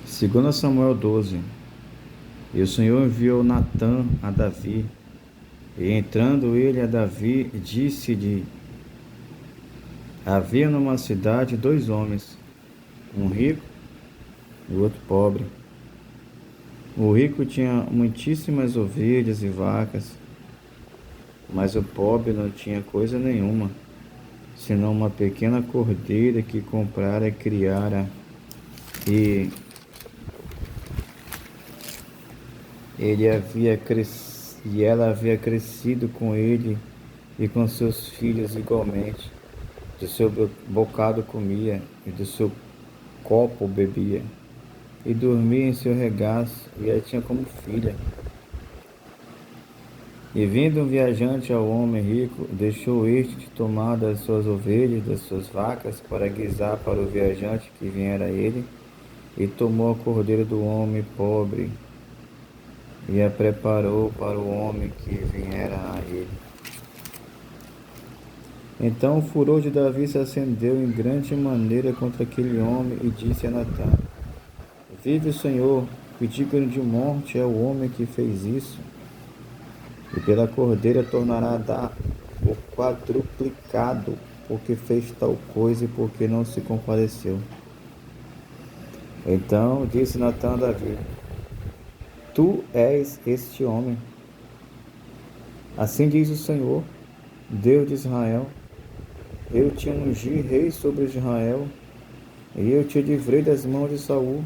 Segundo Samuel 12. E o Senhor enviou Natã a Davi, e entrando ele a Davi, disse-lhe: havia numa cidade 2 homens, um rico e o outro pobre. O rico tinha muitíssimas ovelhas e vacas, mas o pobre não tinha coisa nenhuma, senão uma pequena cordeira que comprara e criara, e ela havia crescido com ele e com seus filhos igualmente. Do seu bocado comia, e do seu copo bebia, e dormia em seu regaço, e a tinha como filha. E vindo um viajante ao homem rico, deixou este de tomar das suas ovelhas, das suas vacas, para guisar para o viajante que viera a ele, e tomou a cordeira do homem pobre, e a preparou para o homem que viera a ele. Então o furor de Davi se acendeu em grande maneira contra aquele homem, e disse a Natã: vive o Senhor, que digno de morte é o homem que fez isso, e pela cordeira tornará a dar o quadruplicado, porque fez tal coisa e porque não se compadeceu. Então disse Natã a Davi: tu és este homem. Assim diz o Senhor, Deus de Israel: eu te ungi rei sobre Israel, e eu te livrei das mãos de Saul,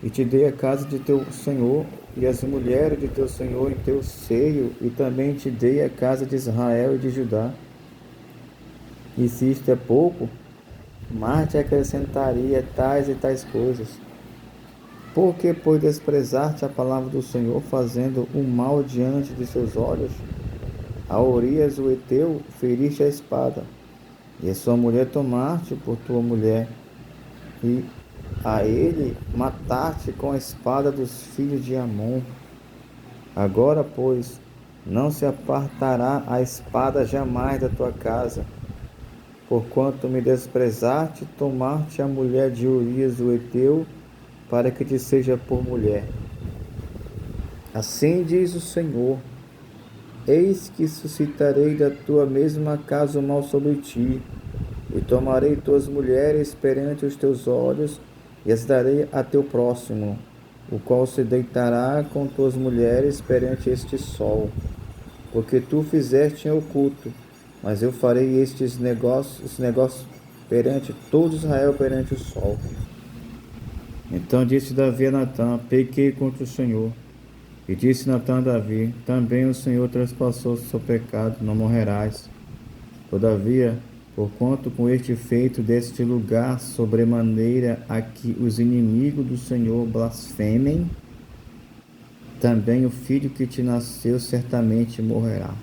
e te dei a casa de teu senhor e as mulheres de teu senhor em teu seio, e também te dei a casa de Israel e de Judá. E se isto é pouco, mais te acrescentaria tais e tais coisas. Por que, pois, desprezaste a palavra do Senhor, fazendo o mal diante de seus olhos? A Urias o heteu feriste a espada, e a sua mulher tomaste por tua mulher, e a ele mataste com a espada dos filhos de Amon. Agora, pois, não se apartará a espada jamais da tua casa, porquanto me desprezaste, tomaste a mulher de Urias o heteu, para que te seja por mulher. Assim diz o Senhor: eis que suscitarei da tua mesma casa o mal sobre ti, e tomarei tuas mulheres perante os teus olhos, e as darei a teu próximo, o qual se deitará com tuas mulheres perante este sol. Porque tu fizeste em oculto, mas eu farei estes negócios perante todo Israel, perante o sol. Então disse Davi a Natã: pequei contra o Senhor. E disse Natã a Davi: também o Senhor trespassou o seu pecado, não morrerás. Todavia, porquanto com este feito deste lugar sobremaneira a que os inimigos do Senhor blasfemem, também o filho que te nasceu certamente morrerá.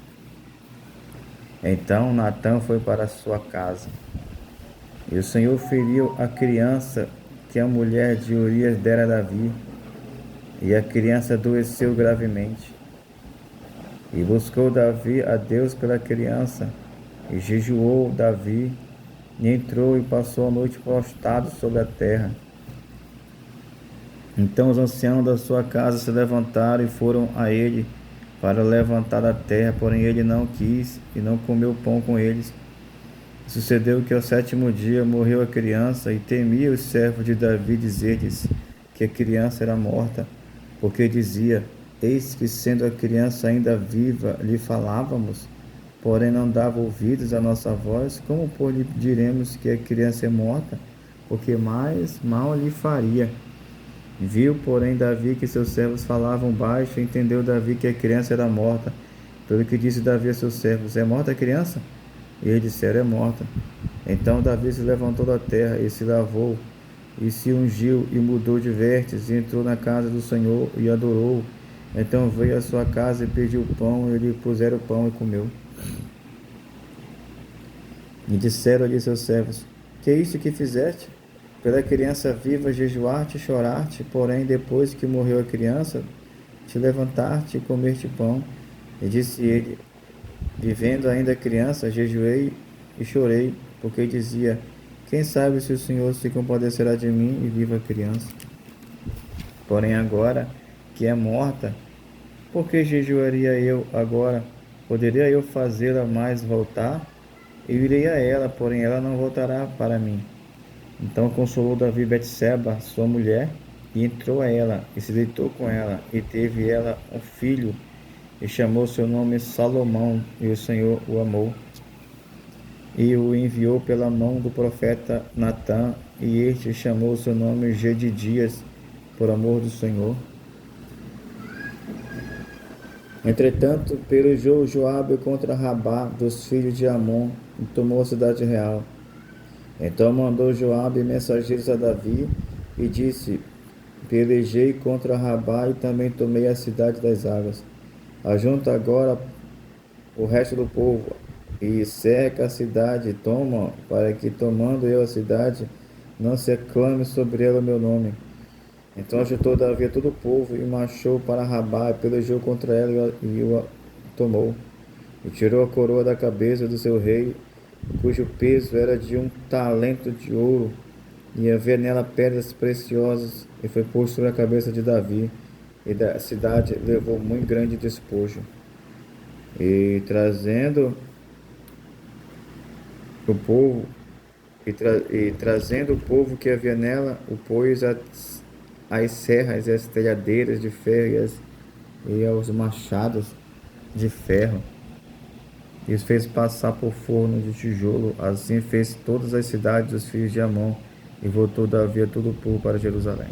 Então Natã foi para a sua casa. E o Senhor feriu a criança que a mulher de Urias dera a Davi, e a criança adoeceu gravemente. E buscou Davi a Deus pela criança, e jejuou Davi, e entrou e passou a noite prostrado sobre a terra. Então os anciãos da sua casa se levantaram e foram a ele para levantar da terra, porém ele não quis e não comeu pão com eles. Sucedeu que ao 7º dia morreu a criança, e temia os servos de Davi dizer-lhes que a criança era morta, porque dizia: eis que sendo a criança ainda viva lhe falávamos, porém não dava ouvidos à nossa voz. Como por lhe diremos que a criança é morta? Porque mais mal lhe faria. Viu, porém, Davi que seus servos falavam baixo, e entendeu Davi que a criança era morta. Pelo que disse Davi a seus servos: é morta a criança? E eles disseram: é morta. Então Davi se levantou da terra e se lavou, e se ungiu e mudou de vestes, e entrou na casa do Senhor e adorou. Então veio à sua casa e pediu pão, e lhe puseram pão e comeu. E disseram-lhe seus servos: que é isto que fizeste? Pela criança viva jejuaste e choraste, porém depois que morreu a criança, te levantaste e comeste pão. E disse ele: vivendo ainda a criança, jejuei e chorei, porque dizia: quem sabe se o Senhor se compadecerá de mim e viva a criança. Porém agora que é morta, por que jejuaria eu agora? Poderia eu fazê-la mais voltar? Eu irei a ela, porém ela não voltará para mim. Então consolou Davi Betseba, sua mulher, e entrou a ela, e se deitou com ela, e teve ela um filho, e chamou seu nome Salomão, e o Senhor o amou, e o enviou pela mão do profeta Natã, e este chamou seu nome Gedidias, por amor do Senhor. Entretanto, pelejou Joabe contra Rabá, dos filhos de Amon, e tomou a cidade real. Então mandou Joabe mensageiros a Davi, e disse: Pelejei contra Rabá e também tomei a cidade das águas. Ajunta agora o resto do povo e cerca a cidade, e toma, para que, tomando eu a cidade, não se aclame sobre ela o meu nome. Então ajuntou Davi a todo o povo e marchou para Rabá e pelejou contra ela e o tomou. E tirou a coroa da cabeça do seu rei, cujo peso era de 1 talento de ouro, e havia nela pedras preciosas, e foi posto sobre a cabeça de Davi, e da cidade levou muito grande despojo. E o povo, trazendo o povo que havia nela, o pôs às serras e às telhadeiras de ferro e aos machados de ferro, e os fez passar por forno de tijolo. Assim fez todas as cidades dos filhos de Amon, e voltou Davi a todo o povo para Jerusalém.